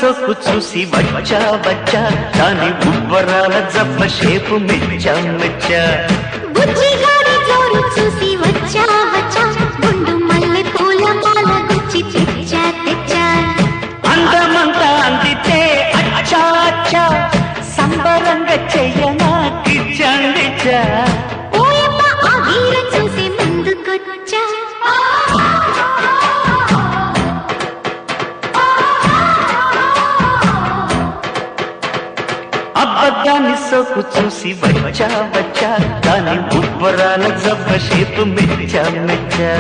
సొక్కు చూసి వచ్చా వచ్చా దాని ఉబ్బరాల జబ్బ షేపు మెచ్చా మెచ్చా బుజ్జిగాడి జోరు చూసి వచ్చా వచ్చా గుండు మల్లె పూల మాల గుచ్చి తెచ్చా తెచ్చా అందమంతా అందితే అచ్చా అచ్చా సంబరంగా చెయ్యనా కిచ్చండిచ్చా ఓయమ్మ ఆ వీర చూసి ముందుకొచ్చా అబ్బద్దాన్ని సొక్కు చూసి వచ్చా వచ్చా దాని ఉబ్బరాల జబ్బ షేపు మెచ్చా మెచ్చా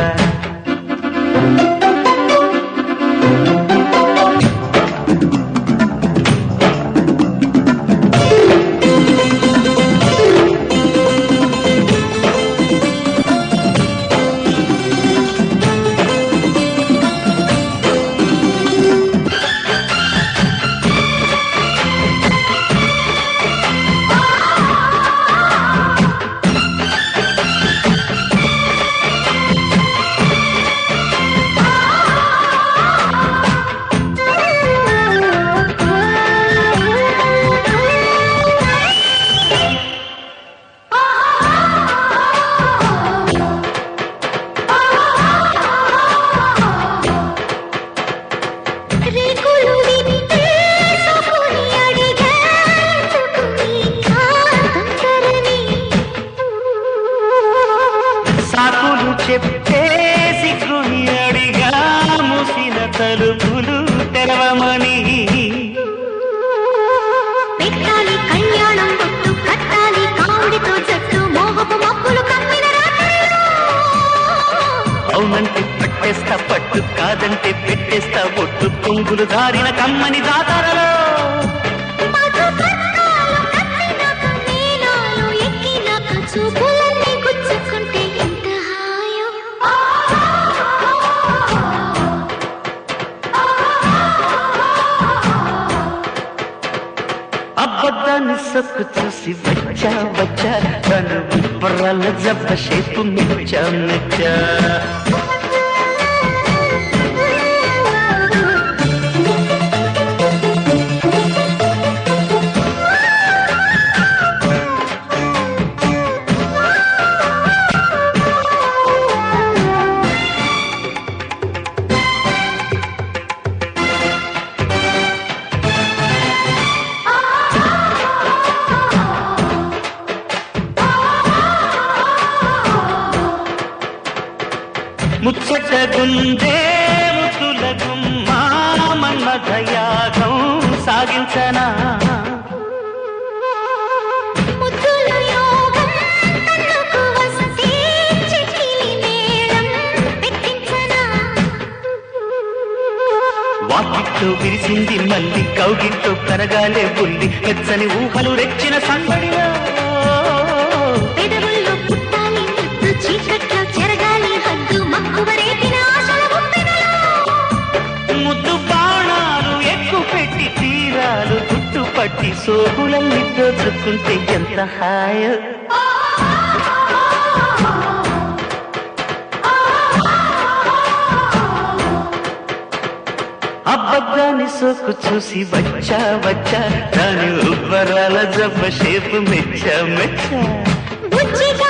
చెప్పేసి కుని అడిగా మూసిన తలుపులు తెరవమని పెట్టాలి కళ్యాణం బొట్టు కట్టాలి కావుడితో జట్టు మోహపు మప్పులు కమ్మిన అవునంటే పట్టేస్తా పట్టు కాదంటే పెట్టేస్తా ఒట్టు కొంగులు దారిన కమ్మని దాతరలో చూపులన్నీ గుచ్చుకుంటే ఎంత హాయో అబ్బద్దాన్ని సొక్కు చూసి వచ్చా వచ్చా తను ఉబ్బరాల జబ్బ షేపు మెచ్చా మెచ్చా ముచ్చట గుండే ముతుల గుమ్మా మన్మథయాగం సాగించనా వాకిట్లో విరిసింది మళ్ళీ కౌగిట్లో కరగాలే బుల్లి వెచ్చని ఊహలు రెచ్చిన సంబడిలో పెదవుల్లో పుట్టాలి ముద్దు చీకట్లో చెరగాలి హద్దు మక్కువ రేపిన ఆశల ఉప్పెనలో ముద్దు బాణాలు ఎక్కువ పెట్టి తీరాలు గుట్టు పట్టి సోకులన్నీ దోచుకుంటే ఎంత హాయో అబ్బద్దాన్ని సోకు చూసి వచ్చా వచ్చా దాని ఉబ్బరాల జబ్బ షేపు మెచ్చా మెచ్చా